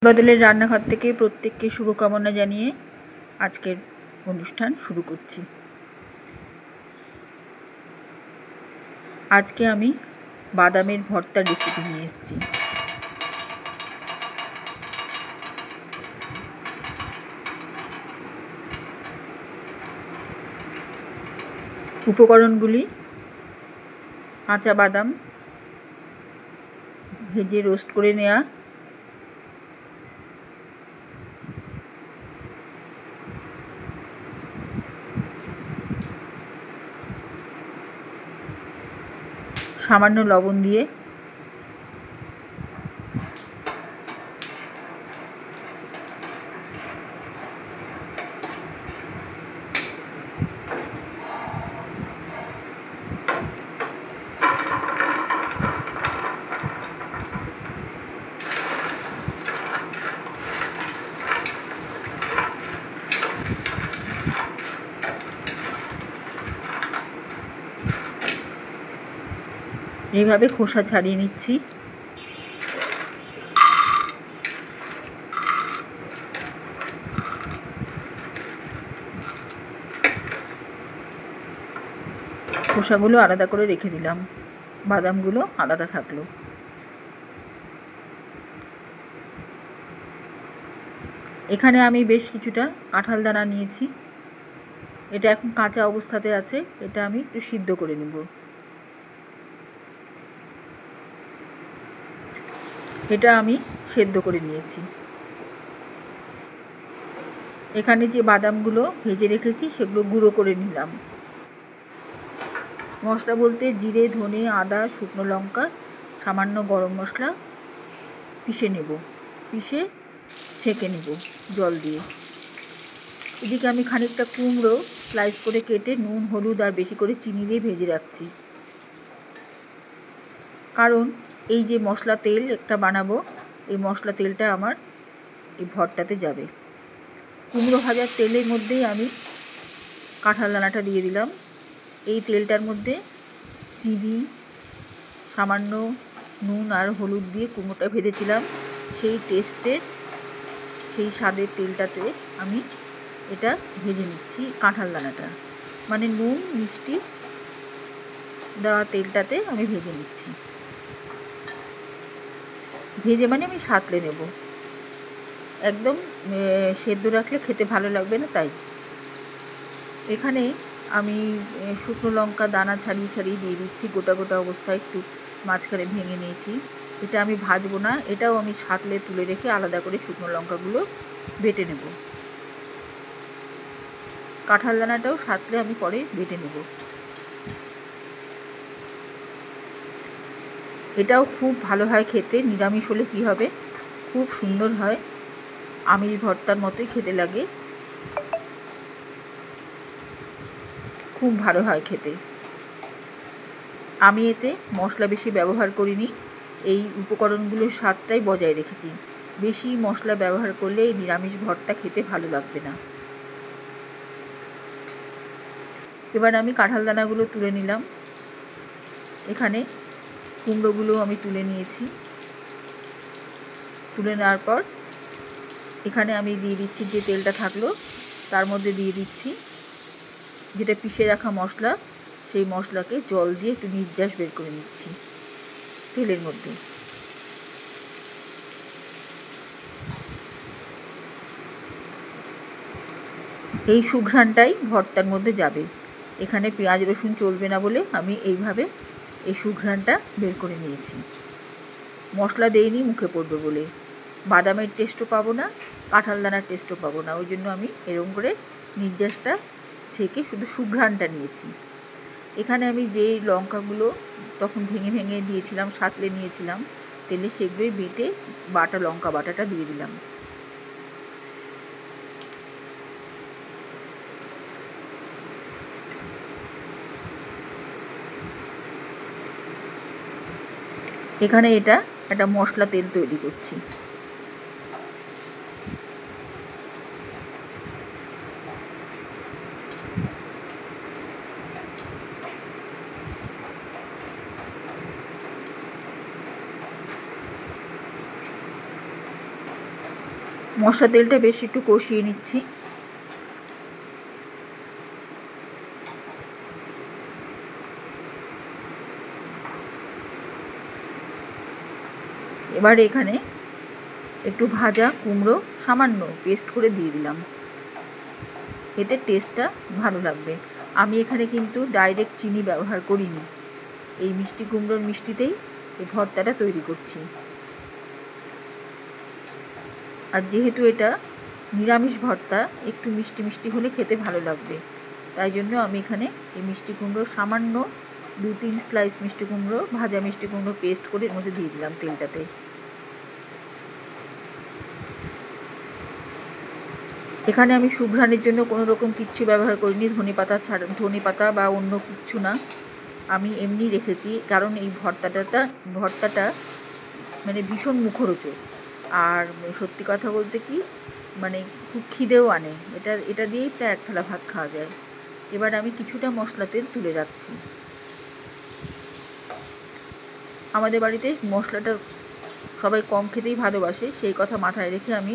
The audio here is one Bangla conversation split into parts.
বদলের রান্নাঘর থেকে প্রত্যেককে শুভকামনা জানিয়ে আজকের অনুষ্ঠান শুরু করছি। আজকে আমি বাদামের ভর্তার রেসিপি নিয়ে এসেছি। উপকরণগুলি: কাঁচা বাদাম ভেজে রোস্ট করে নেওয়া, সামান্য লবণ দিয়ে এইভাবে খোসা ছাড়িয়ে নিচ্ছি। খোসাগুলো আলাদা করে রেখে দিলাম, বাদামগুলো আলাদা থাকলো। এখানে আমি বেশ কিছুটা কাঁঠাল দানা নিয়েছি। এটা এখন কাঁচা অবস্থাতে আছে, এটা আমি একটু সিদ্ধ করে নেব। এটা আমি সেদ্ধ করে নিয়েছি। এখানে যে বাদামগুলো ভেজে রেখেছি সেগুলো গুঁড়ো করে নিলাম। মশলা বলতে জিরে, ধনে, আদা, শুকনো লঙ্কা, সামান্য গরম মশলা পিষে নেব, পিষে ছেঁকে নেব জল দিয়ে। এদিকে আমি খানিকটা কুমড়ো স্লাইস করে কেটে নুন, হলুদ আর বেশি করে চিনি দিয়ে ভেজে রাখছি, কারণ এই যে মশলা তেল একটা বানাবো, এই মশলা তেলটা আমার এই ভর্তাতে যাবে। কুমড়ো ভাজার তেলের মধ্যেই আমি কাঁঠাল দানাটা দিয়ে দিলাম। এই তেলটার মধ্যে চিনি, সামান্য নুন আর হলুদ দিয়ে কুমড়োটা ভেজেছিলাম, সেই টেস্টের, সেই স্বাদের তেলটাতে আমি এটা ভেজে নিচ্ছি। কাঁঠাল দানাটা মানে নুন মিষ্টি দেওয়া তেলটাতে আমি ভেজে নিচ্ছি। ভেজে মানে আমি সাঁতলে নেব, একদম সেদ্ধ রাখলে খেতে ভালো লাগবে না। তাই এখানে আমি শুকনো লঙ্কা দানা ছাড়িয়ে ছাড়িয়ে দিয়ে দিচ্ছি, গোটা গোটা অবস্থায় একটু মাঝখানে ভেঙে নিয়েছি। এটা আমি ভাজবো না, এটাও আমি সাঁতলে তুলে রেখে আলাদা করে শুকনো লঙ্কাগুলো বেটে নেব। কাঁঠাল দানাটাও সাঁতলে আমি পরে বেটে নেব। এটাও খুব ভালো হয় খেতে, নিরামিষ হলে কী হবে, খুব সুন্দর হয়, আমিষ ভর্তার মতোই খেতে লাগে, খুব ভালো হয় খেতে। আমি এতে মশলা বেশি ব্যবহার করিনি, এই উপকরণগুলোর স্বাদটাই বজায় রেখেছি। বেশি মশলা ব্যবহার করলে এই নিরামিষ ভর্তা খেতে ভালো লাগবে না। এবার আমি কাঁঠাল দানাগুলো তুলে নিলাম। এখানে কুমড়োগুলো আমি তুলে নিয়েছি। তুলে নেওয়ার পর এখানে আমি দিয়ে দিচ্ছি, যে তেলটা থাকলো তার মধ্যে দিয়ে দিচ্ছি যেটা পিষে রাখা মশলা, সেই মশলাকে জল দিয়ে একটু নির্যাস বের করে নিচ্ছি তেলের মধ্যে। এই সুঘ্রাণটাই ভর্তার মধ্যে যাবে। এখানে পেঁয়াজ রসুন চলবে না বলে আমি এইভাবে এই সুঘ্রাণটা বের করে নিয়েছি। মশলা দেইনি মুখে পড়বে বলে, বাদামের টেস্টও পাবো না, কাঁঠাল দানার টেস্টও পাবো না, ওই জন্য আমি এরকম করে নির্যাসটা ছেঁকে শুধু সুঘ্রাণটা নিয়েছি। এখানে আমি যেই লঙ্কাগুলো তখন ভেঙে ভেঙে দিয়েছিলাম, সাঁতলে নিয়েছিলাম তেলে, সেগুলোই বেটে বাটা লঙ্কা বাটাটা দিয়ে দিলাম। এখানে এটা একটা মশলা তেল তৈরি করছি। মশলা তেলটা বেশ একটু কষিয়ে নিচ্ছি। এবার এখানে একটু ভাজা কুমড়ো সামান্য পেস্ট করে দিয়ে দিলাম, এতে টেস্টটা ভালো লাগবে। আমি এখানে কিন্তু ডাইরেক্ট চিনি ব্যবহার করিনি, এই মিষ্টি কুমড়োর মিষ্টিতেই এই ভর্তাটা তৈরি করছি। আর যেহেতু এটা নিরামিষ ভর্তা, একটু মিষ্টি মিষ্টি হলে খেতে ভালো লাগবে, তাই জন্য আমি এখানে এই মিষ্টি কুমড়ো সামান্য 2-3 স্লাইস মিষ্টি কুমড়ো, ভাজা মিষ্টি কুমড়ো পেস্ট করে এর মধ্যে দিয়ে দিলাম তেলটাতে। এখানে আমি সুঘ্রাণের জন্য কোনো রকম কিচ্ছু ব্যবহার করিনি, ধনে পাতা বা অন্য কিচ্ছু না, আমি এমনি রেখেছি। কারণ এই ভর্তাটা মানে ভীষণ মুখরোচক, আর সত্যি কথা বলতে কি মানে খুব খিদেও আনে, এটা দিয়েই প্রায় এক থালা ভাত খাওয়া যায়। এবার আমি কিছুটা মশলা তেল তুলে রাখছি। আমাদের বাড়িতে মশলাটা সবাই কম খেতেই ভালোবাসে, সেই কথা মাথায় রেখে আমি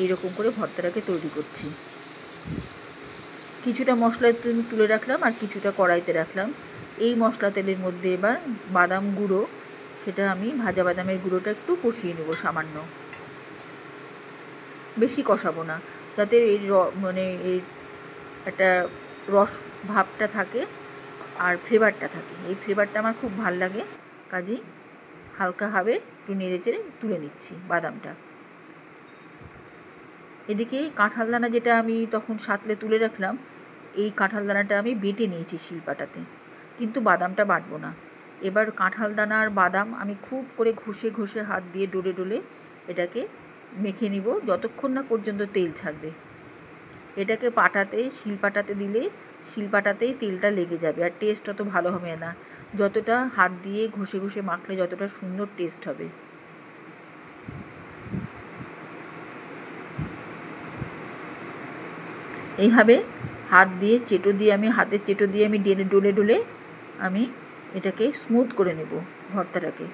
এইরকম করে ভর্তাটাকে তৈরি করছি। কিছুটা মশলা তুলে রাখলাম আর কিছুটা কড়াইতে রাখলাম। এই মশলা তেলের মধ্যে এবার বাদাম গুঁড়ো, সেটা আমি ভাজা বাদামের গুঁড়োটা একটু কষিয়ে নেব সামান্য, বেশি কষাবো না, যাতে এই মানে এই একটা রস ভাবটা থাকে আর ফ্লেভারটা থাকে। এই ফ্লেভারটা আমার খুব ভাল লাগে, কাজেই হালকাভাবে একটু নেড়ে চেড়ে তুলে নিচ্ছি বাদামটা। এদিকে কাঁঠাল দানা যেটা আমি তখন সাঁতলে তুলে রাখলাম, এই কাঁঠাল দানাটা আমি বেটে নিয়েছি শিলপাটাতে, কিন্তু বাদামটা বাটবো না। এবার কাঁঠাল দানা আর বাদাম আমি খুব করে ঘষে ঘষে হাত দিয়ে ডলে ডলে এটাকে মেখে নিব যতক্ষণ না পর্যন্ত তেল ছাড়বে। এটাকে শিলপাটাতে দিলে শিলপাটাতেই তেলটা লেগে যাবে, আর টেস্ট অত ভালো হবে না। যতটা হাত দিয়ে ঘষে ঘষে মাখলে যতটা সুন্দর টেস্ট হবে। এইভাবে হাতের চেটো দিয়ে আমি ডলে ডলে আমি এটাকে স্মুথ করে নেব ভর্তাটাকে।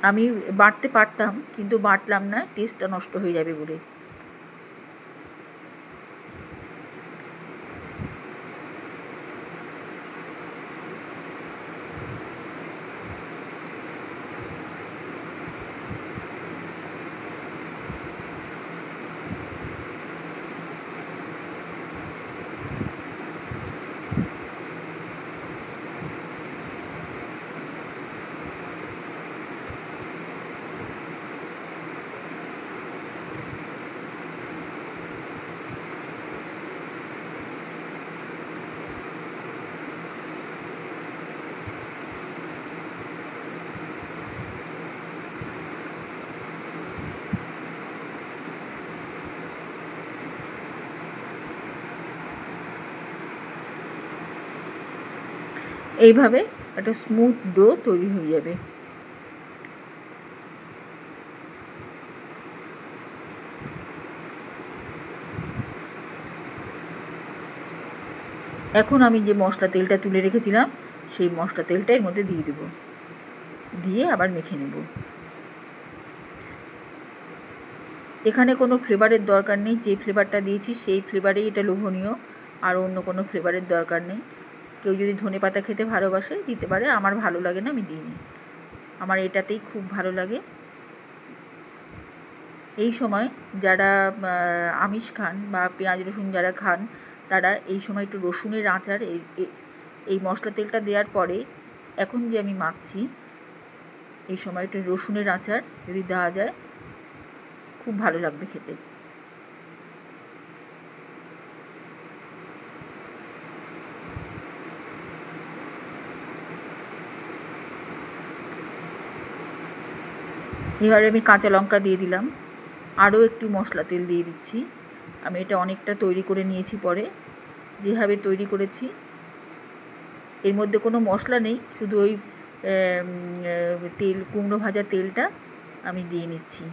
আমি বাটতে পারতাম, কিন্তু বাটলাম না, টেস্টটা নষ্ট হয়ে যাবে বলে। এইভাবে একটা স্মুথ ডো তৈরি হয়ে যাবে। এখন আমি যে মশলা তেলটা তুলে রেখেছিলাম, সেই মশলা তেলটা এর মধ্যে দিয়ে দেব, দিয়ে আবার মেখে নেব। এখানে কোনো ফ্লেভারের দরকার নেই, যে ফ্লেভারটা দিয়েছি সেই ফ্লেভারেই এটা লোভনীয়, আর অন্য কোনো ফ্লেভারের দরকার নেই। কেউ যদি ধনেপাতা খেতে ভালোবাসে দিতে পারে, আমার ভালো লাগে না, আমি দিইনি, আমার এটাতেই খুব ভালো লাগে। এই সময় যারা আমিষ খান বা পেঁয়াজ রসুন যারা খান, তারা এই সময় একটু রসুনের আচার এই মশলা তেলটা দেওয়ার পরে এখন যে আমি মাখছি, এই সময় একটু রসুনের আচার যদি দেওয়া যায় খুব ভালো লাগবে খেতে। এবারে আমি কাঁচা লঙ্কা দিয়ে দিলাম, আরও একটু মশলা তেল দিয়ে দিচ্ছি। আমি এটা অনেকটা তৈরি করে নিয়েছি, পরে যেভাবে তৈরি করেছি এর মধ্যে কোনো মশলা নেই, শুধু ওই কুমড়ো ভাজা তেলটা আমি দিয়ে নিচ্ছি।